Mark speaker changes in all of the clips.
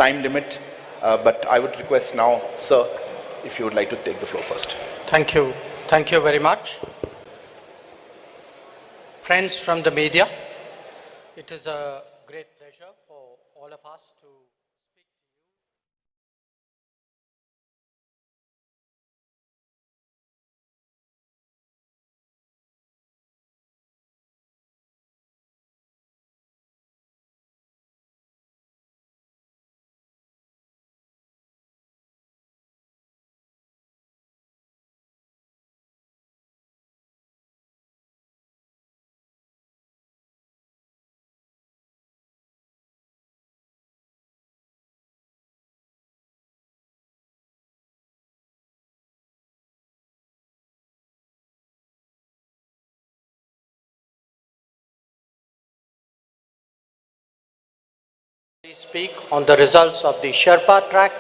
Speaker 1: time limit, but I would request now, sir, if you would like to take the floor first.
Speaker 2: Thank you. Thank you very much. Friends from the media, it is a great pleasure for all of us to speak to you. Speak on the results of the Sherpa track.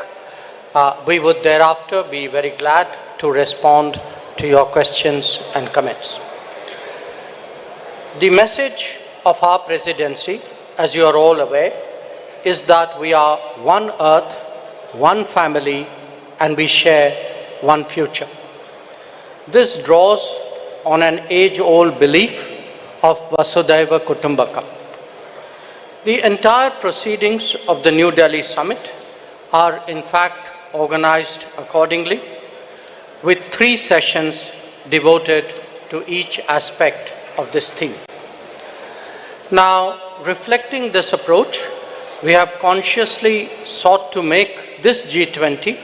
Speaker 2: We would thereafter be very glad to respond to your questions and comments. The message of our presidency, as you are all aware, is that we are one earth, one family, and we share one future. This draws on an age-old belief of Vasudhaiva Kutumbakam. The entire proceedings of the New Delhi summit are in fact organized accordingly, with 3 sessions devoted to each aspect of this theme. Now, reflecting this approach, we have consciously sought to make this G20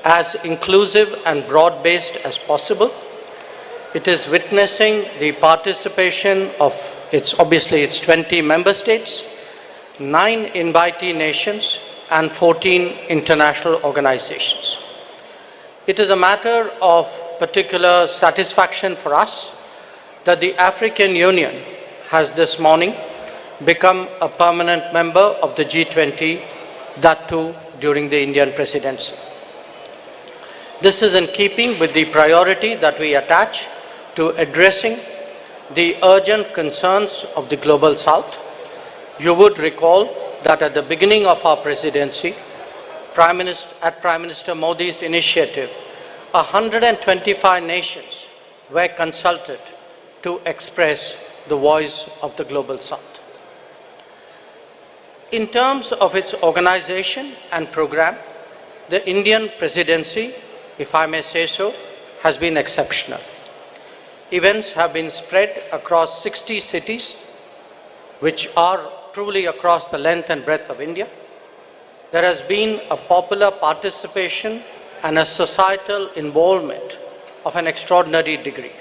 Speaker 2: as inclusive and broad-based as possible. It is witnessing the participation of its 20 member states, 9 invitee nations, and 14 international organizations. It is a matter of particular satisfaction for us that the African Union has this morning become a permanent member of the G20, that too during the Indian presidency. This is in keeping with the priority that we attach to addressing the urgent concerns of the Global South. You would recall that at the beginning of our presidency, Prime Minister Modi's initiative, 125 nations were consulted to express the voice of the Global South. In terms of its organization and program, the Indian presidency, if I may say so, has been exceptional. Events have been spread across 60 cities, which are truly across the length and breadth of India. There has been a popular participation and a societal involvement of an extraordinary degree.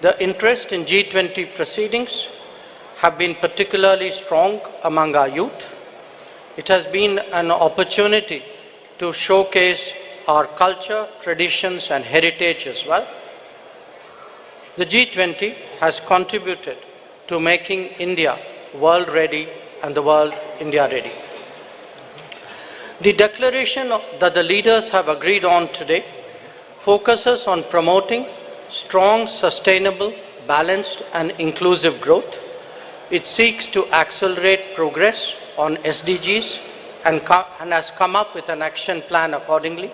Speaker 2: The interest in G20 proceedings have been particularly strong among our youth. It has been an opportunity to showcase our culture, traditions, and heritage as well. The G20 has contributed to making India world ready and the world India ready. The declaration that the leaders have agreed on today focuses on promoting strong, sustainable, balanced and inclusive growth. It seeks to accelerate progress on SDGs and has come up with an action plan accordingly.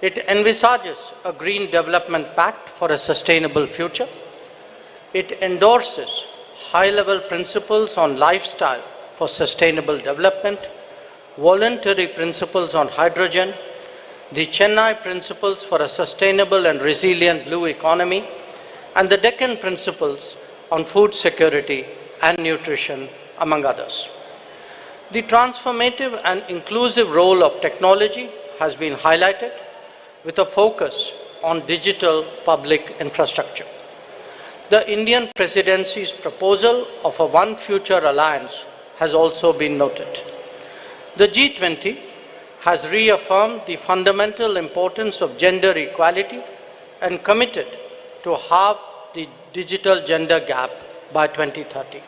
Speaker 2: It envisages a green development pact for a sustainable future. It endorses high-level principles on lifestyle for sustainable development, voluntary principles on hydrogen, the Chennai principles for a sustainable and resilient blue economy, and the Deccan principles on food security and nutrition, among others. The transformative and inclusive role of technology has been highlighted with a focus on digital public infrastructure. The Indian presidency's proposal of a One Future Alliance has also been noted. The G20 has reaffirmed the fundamental importance of gender equality and committed to halve the digital gender gap by 2030.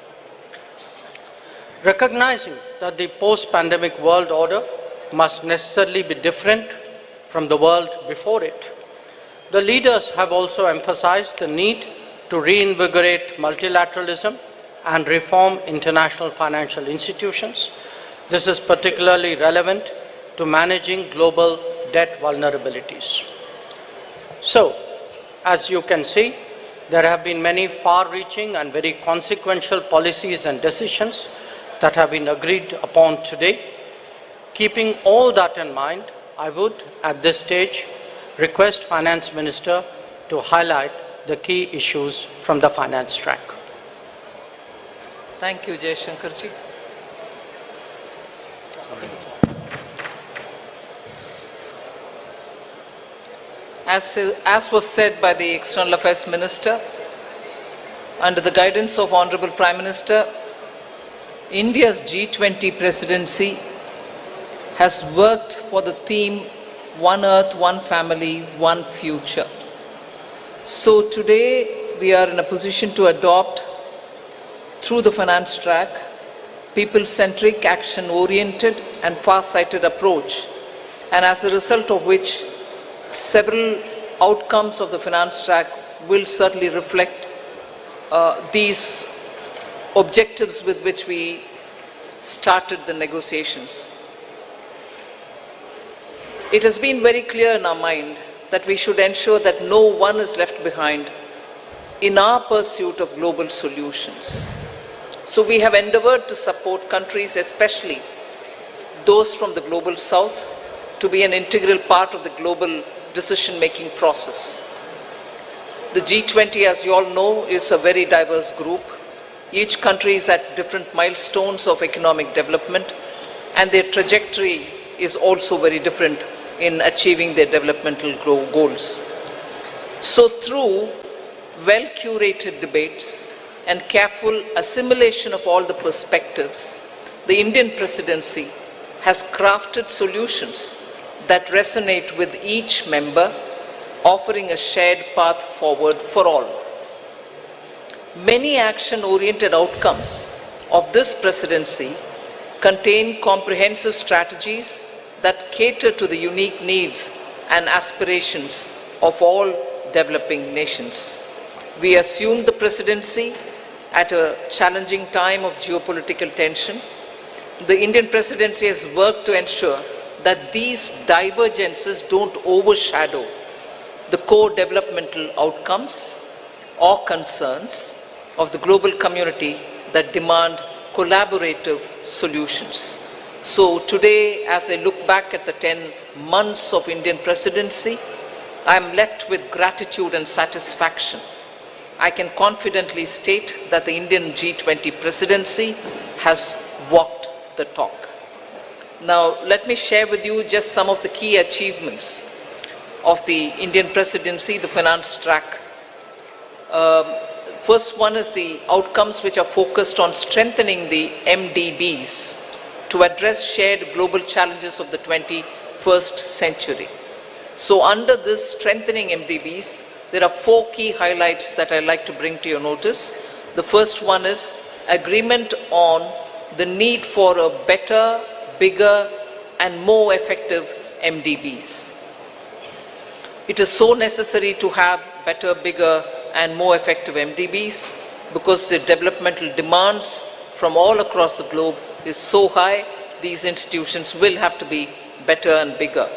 Speaker 2: Recognizing that the post-pandemic world order must necessarily be different from the world before it, the leaders have also emphasized the need to reinvigorate multilateralism and reform international financial institutions, This is particularly relevant to managing global debt vulnerabilities. So, as you can see, there have been many far-reaching and very consequential policies and decisions that have been agreed upon today. Keeping all that in mind, I would, at this stage, request Finance Minister to highlight the key issues from the finance track.
Speaker 3: Thank you, Jaishankarji. As was said by the External Affairs Minister, under the guidance of Honorable Prime Minister, India's G20 Presidency has worked for the theme One Earth, One Family, One Future. So today we are in a position to adopt, through the finance track, people-centric, action-oriented and far-sighted approach, and as a result of which several outcomes of the finance track will certainly reflect these objectives with which we started the negotiations. It has been very clear in our mind that we should ensure that no one is left behind in our pursuit of global solutions. So we have endeavored to support countries, especially those from the global south, to be an integral part of the global decision-making process. The G20, as you all know, is a very diverse group. Each country is at different milestones of economic development, and their trajectory is also very different in achieving their developmental goals. So through well-curated debates and careful assimilation of all the perspectives, the Indian presidency has crafted solutions that resonate with each member, offering a shared path forward for all. Many action-oriented outcomes of this presidency contain comprehensive strategies that cater to the unique needs and aspirations of all developing nations. We assumed the presidency at a challenging time of geopolitical tension. The Indian presidency has worked to ensure that these divergences don't overshadow the core developmental outcomes or concerns of the global community that demand collaborative solutions. So today, as I look back at the 10 months of Indian presidency, I am left with gratitude and satisfaction. I can confidently state that the Indian G20 presidency has walked the talk. Now, let me share with you just some of the key achievements of the Indian presidency, the finance track. First one is the outcomes which are focused on strengthening the MDBs to address shared global challenges of the 21st century. So under this strengthening MDBs, there are 4 key highlights that I'd like to bring to your notice. The first one is agreement on the need for a better, bigger, and more effective MDBs. It is so necessary to have better, bigger, and more effective MDBs because the developmental demands from all across the globe is so high, these institutions will have to be better and bigger.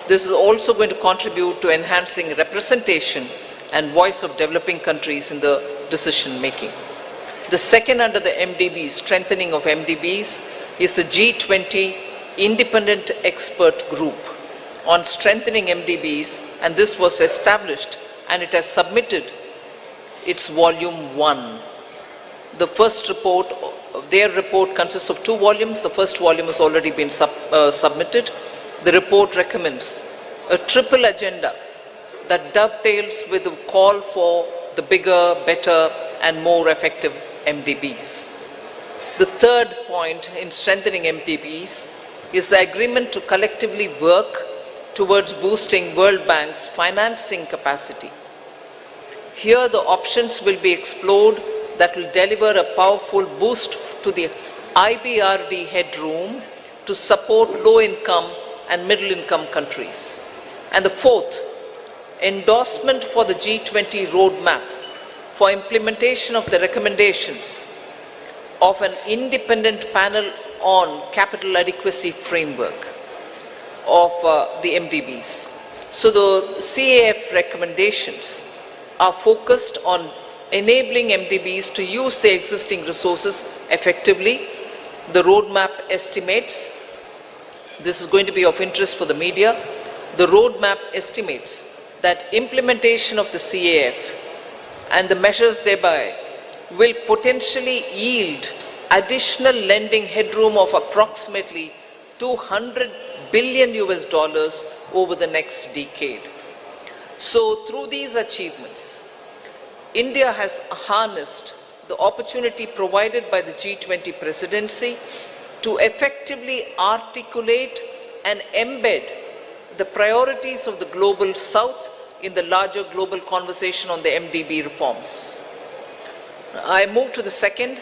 Speaker 3: This is also going to contribute to enhancing representation and voice of developing countries in the decision making. The second under the MDBs, strengthening of MDBs, is the G20 Independent Expert Group on strengthening MDBs, and this was established and it has submitted its volume 1. The first report, their report consists of 2 volumes. The first volume has already been submitted. The report recommends a triple agenda that dovetails with the call for the bigger, better, and more effective MDBs. The third point in strengthening MDBs is the agreement to collectively work towards boosting World Bank's financing capacity. Here the options will be explored that will deliver a powerful boost to the IBRD headroom to support low-income and middle-income countries. And the fourth, endorsement for the G20 roadmap for implementation of the recommendations of an independent panel on capital adequacy framework of the MDBs. So the CAF recommendations are focused on enabling MDBs to use their existing resources effectively. The roadmap estimates, this is going to be of interest for the media, the roadmap estimates that implementation of the CAF and the measures thereby will potentially yield additional lending headroom of approximately $200 billion over the next decade. So through these achievements, India has harnessed the opportunity provided by the G20 presidency to effectively articulate and embed the priorities of the global south in the larger global conversation on the MDB reforms. I move to the second,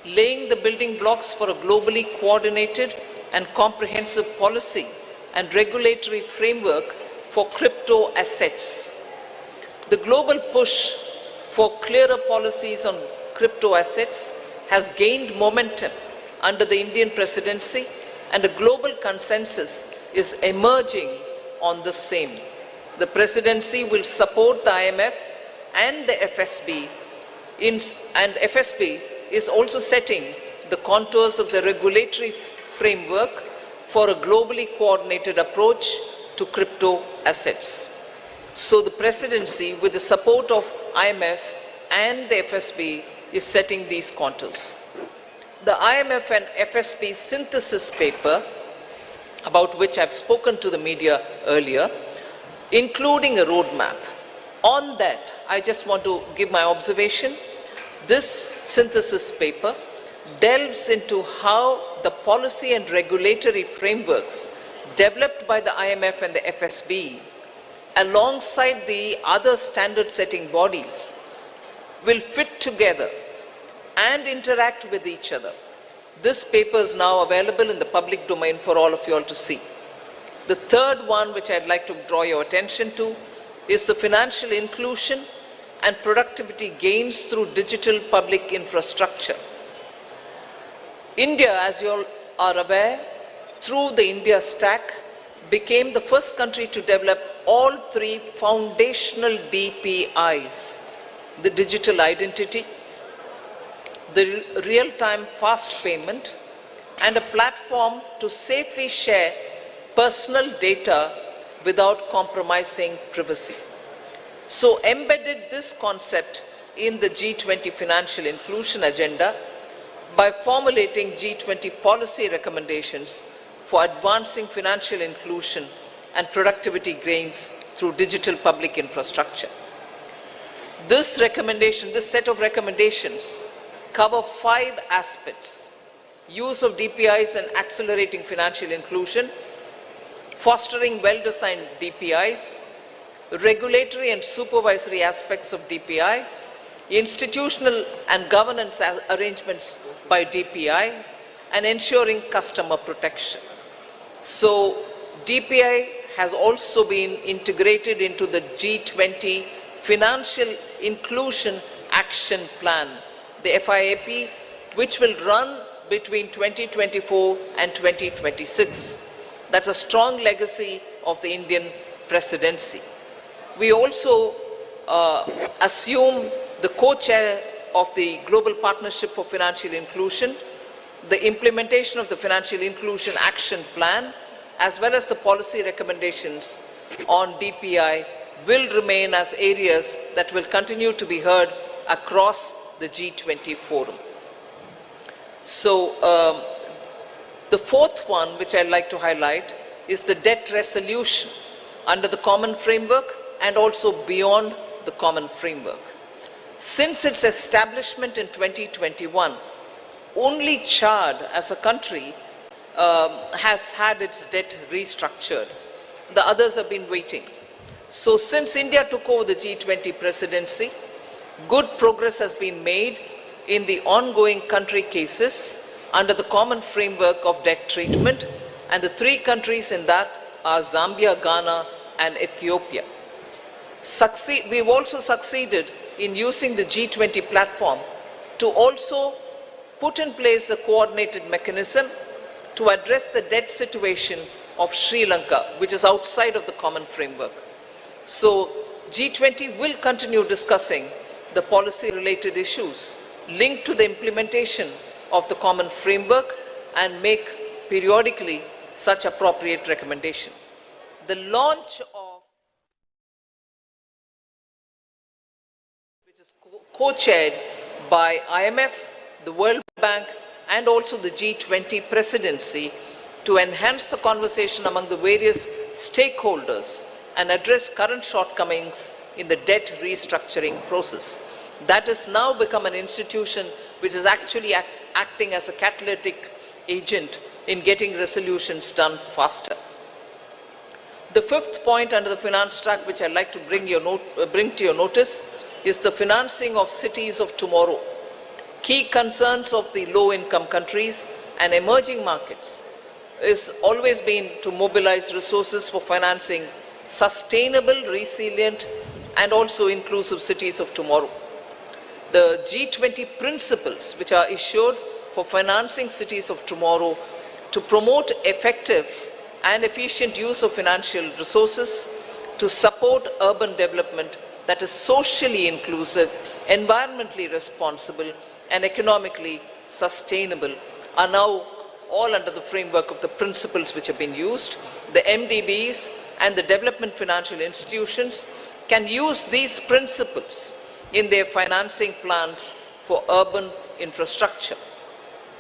Speaker 3: laying the building blocks for a globally coordinated and comprehensive policy and regulatory framework for crypto assets. The global push for clearer policies on crypto assets has gained momentum under the Indian presidency, and a global consensus is emerging on the same. The presidency will support the IMF and the FSB, and FSB is also setting the contours of the regulatory framework for a globally coordinated approach to crypto assets. So the presidency, with the support of IMF and the FSB, is setting these contours. The IMF and FSB synthesis paper, about which I've spoken to the media earlier, including a roadmap. On that, I just want to give my observation. This synthesis paper delves into how the policy and regulatory frameworks developed by the IMF and the FSB, alongside the other standard-setting bodies, will fit together and interact with each other. This paper is now available in the public domain for all of you all to see. The third one, which I'd like to draw your attention to, is the financial inclusion and productivity gains through digital public infrastructure. India, as you all are aware, through the India Stack, became the first country to develop all three foundational DPIs: the digital identity, the real-time fast payment, and a platform to safely share personal data without compromising privacy. So embedded this concept in the G20 financial inclusion agenda by formulating G20 policy recommendations for advancing financial inclusion and productivity gains through digital public infrastructure. This set of recommendations cover 5 aspects: use of DPIs and accelerating financial inclusion, fostering well-designed DPIs, regulatory and supervisory aspects of DPI, institutional and governance arrangements by DPI, and ensuring customer protection. So DPI has also been integrated into the G20 Financial Inclusion Action Plan, the FIAP, which will run between 2024 and 2026. That's a strong legacy of the Indian presidency. We also assume the co-chair of the Global Partnership for Financial Inclusion. The implementation of the Financial Inclusion Action Plan, as well as the policy recommendations on DPI, will remain as areas that will continue to be heard across the G20 forum. So the fourth one, which I'd like to highlight, is the debt resolution under the common framework and also beyond the common framework. Since its establishment in 2021, only Chad as a country has had its debt restructured. The others have been waiting. So since India took over the G20 presidency, good progress has been made in the ongoing country cases under the common framework of debt treatment, and the 3 countries in that are Zambia, Ghana, and Ethiopia. We've also succeeded in using the G20 platform to also put in place a coordinated mechanism to address the debt situation of Sri Lanka, which is outside of the common framework. So G20 will continue discussing the policy-related issues linked to the implementation of the common framework and make periodically such appropriate recommendations. The launch of, which is co-chaired by IMF, the World Bank, and also the G20 Presidency, to enhance the conversation among the various stakeholders and address current shortcomings in the debt restructuring process. That has now become an institution which is actually acting as a catalytic agent in getting resolutions done faster. The fifth point under the finance track, which I'd like to bring to your notice, is the financing of cities of tomorrow. Key concerns of the low-income countries and emerging markets is always been to mobilize resources for financing sustainable, resilient, and also inclusive cities of tomorrow. The G20 principles, which are issued for financing cities of tomorrow to promote effective and efficient use of financial resources to support urban development that is socially inclusive, environmentally responsible, and economically sustainable, are now all under the framework of the principles which have been used. The MDBs and the development financial institutions can use these principles in their financing plans for urban infrastructure.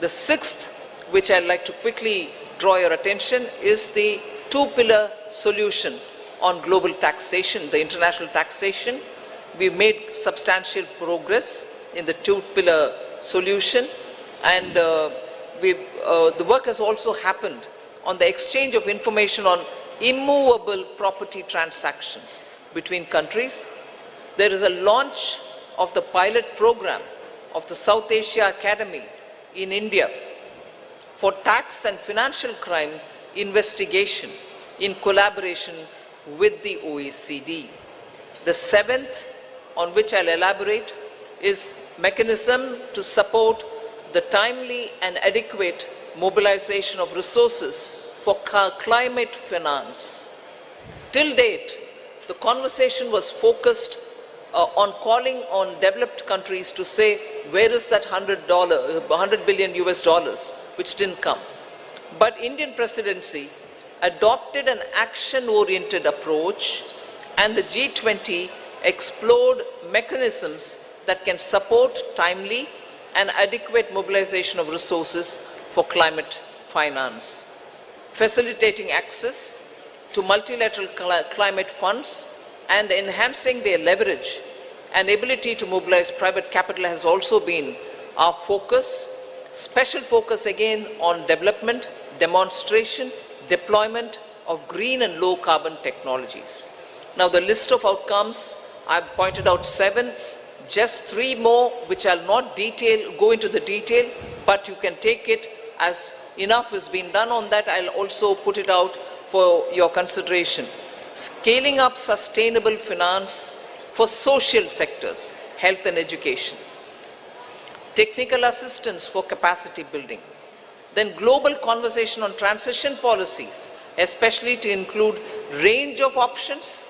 Speaker 3: The sixth, which I'd like to quickly draw your attention, is the two-pillar solution on global taxation, the international taxation. We've made substantial progress in the two-pillar solution, and the work has also happened on the exchange of information on immovable property transactions between countries. There is a launch of the pilot program of the South Asia Academy in India for tax and financial crime investigation in collaboration with the OECD. The seventh, on which I'll elaborate, is mechanism to support the timely and adequate mobilization of resources for climate finance. Till date, the conversation was focused on calling on developed countries to say, where is that $100 billion US dollars, which didn't come. But Indian presidency adopted an action-oriented approach, and the G20 explored mechanisms that can support timely and adequate mobilization of resources for climate finance, facilitating access to multilateral climate funds and enhancing their leverage and ability to mobilize private capital has also been our focus. Special focus again on development, demonstration, deployment of green and low carbon technologies. Now the list of outcomes, I've pointed out 7, just 3 more which I'll not go into the detail, but you can take it as enough has been done on that. I'll also put it out for your consideration. Scaling up sustainable finance for social sectors, health and education. Technical assistance for capacity building. Then global conversation on transition policies, especially to include range of options,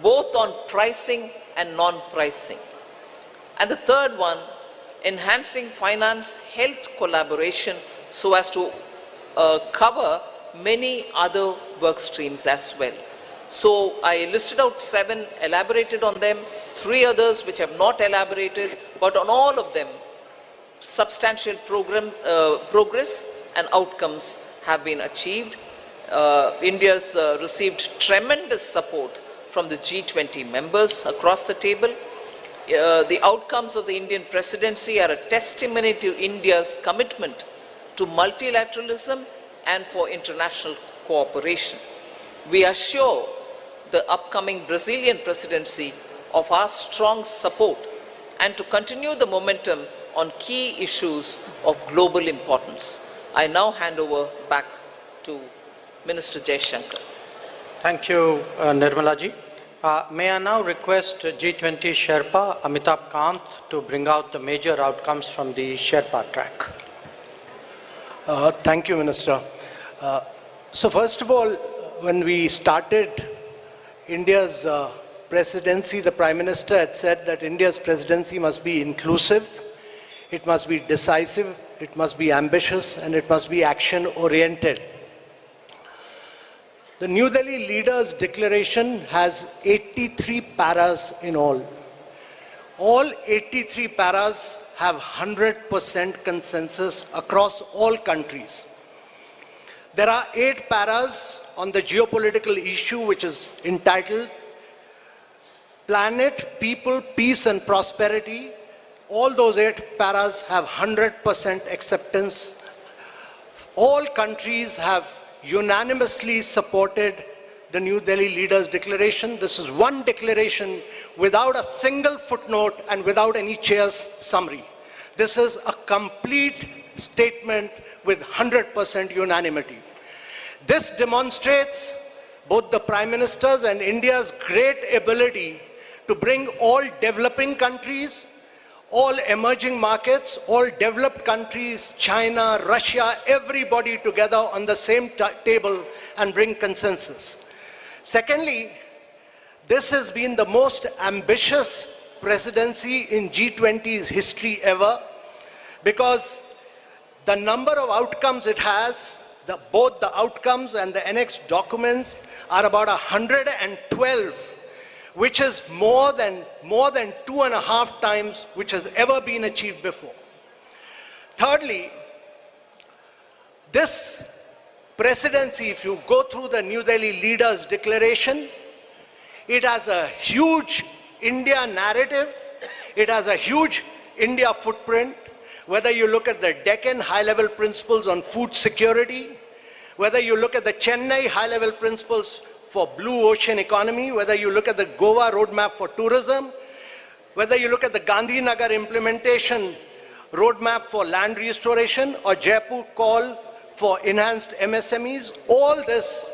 Speaker 3: both on pricing and non-pricing. And the third one, enhancing finance health collaboration so as to cover many other work streams as well. So I listed out 7, elaborated on them, 3 others which have not elaborated, but on all of them, substantial progress and outcomes have been achieved. India's received tremendous support from the G20 members across the table. The outcomes of the Indian presidency are a testimony to India's commitment to multilateralism and for international cooperation. We assure the upcoming Brazilian presidency of our strong support and to continue the momentum on key issues of global importance. I now hand over back to Minister Jaishankar.
Speaker 2: Thank you, Nirmala ji. May I now request G20 Sherpa Amitabh Kant to bring out the major outcomes from the Sherpa track.
Speaker 4: Thank you, Minister. So first of all, when we started India's presidency, the Prime Minister had said that India's presidency must be inclusive, it must be decisive, it must be ambitious, and it must be action-oriented. The New Delhi Leaders' Declaration has 83 paras in all. All 83 paras have 100% consensus across all countries. There are 8 paras on the geopolitical issue, which is entitled Planet, People, Peace and Prosperity. All those 8 paras have 100% acceptance. All countries have unanimously supported the New Delhi Leaders' Declaration. This is one declaration without a single footnote and without any chair's summary. This is a complete statement with 100% unanimity. This demonstrates both the Prime Minister's and India's great ability to bring all developing countries, all emerging markets, all developed countries, China, Russia, everybody together on the same table and bring consensus. Secondly, this has been the most ambitious presidency in G20's history ever, because the number of outcomes it has, both the outcomes and the annexed documents are about 112, which is more than 2.5 times which has ever been achieved before. Thirdly, this presidency, if you go through the New Delhi Leaders' Declaration, it has a huge India narrative, it has a huge India footprint, whether you look at the Deccan high-level principles on food security, whether you look at the Chennai high-level principles for blue ocean economy, whether you look at the Goa roadmap for tourism, whether you look at the Gandhinagar implementation roadmap for land restoration, or Jaipur call for enhanced MSMEs, all this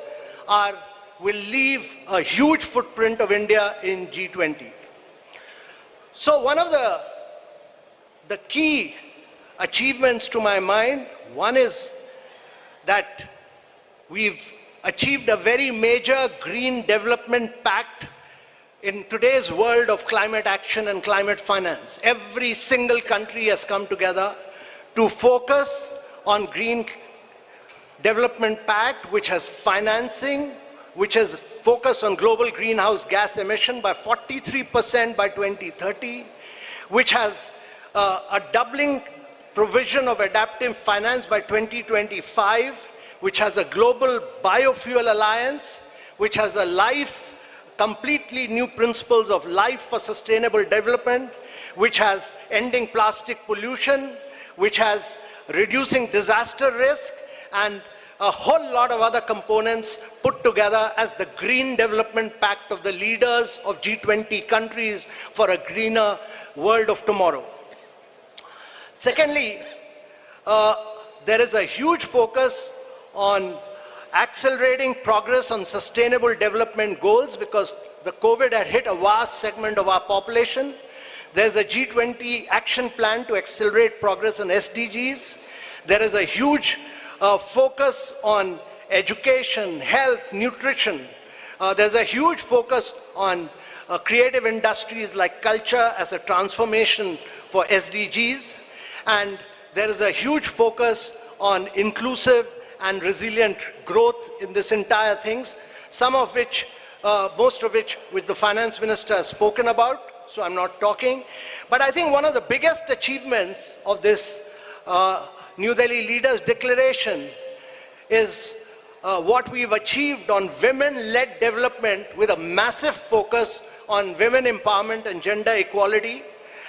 Speaker 4: will leave a huge footprint of India in G20. So one of the key achievements to my mind, one is that we've achieved a very major green development pact in today's world of climate action and climate finance. Every single country has come together to focus on green development pact, which has financing, which has focused on global greenhouse gas emission by 43% by 2030, which has a doubling provision of adaptive finance by 2025, which has a global biofuel alliance, which has completely new principles of life for sustainable development, which has ending plastic pollution, which has reducing disaster risk, and a whole lot of other components put together as the Green Development Pact of the leaders of G20 countries for a greener world of tomorrow. Secondly, there is a huge focus on accelerating progress on sustainable development goals, because the COVID had hit a vast segment of our population. There's a G20 action plan to accelerate progress on SDGs. There is a huge focus on education, health, nutrition. There's a huge focus on creative industries like culture as a transformation for SDGs. And there is a huge focus on inclusive and resilient growth in this entire things, most of which the finance minister has spoken about, so I'm not talking. But I think one of the biggest achievements of this New Delhi Leaders' Declaration is what we've achieved on women-led development, with a massive focus on women empowerment and gender equality.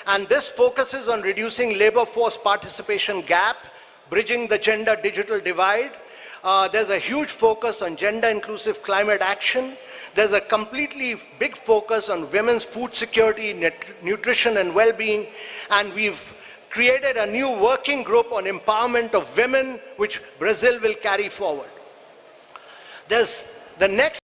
Speaker 4: And this focuses on reducing labor force participation gap, bridging the gender digital divide. There's a huge focus on gender inclusive climate action. There's a completely big focus on women's food security, nutrition and well-being. And we've created a new working group on empowerment of women, which Brazil will carry forward. There's the next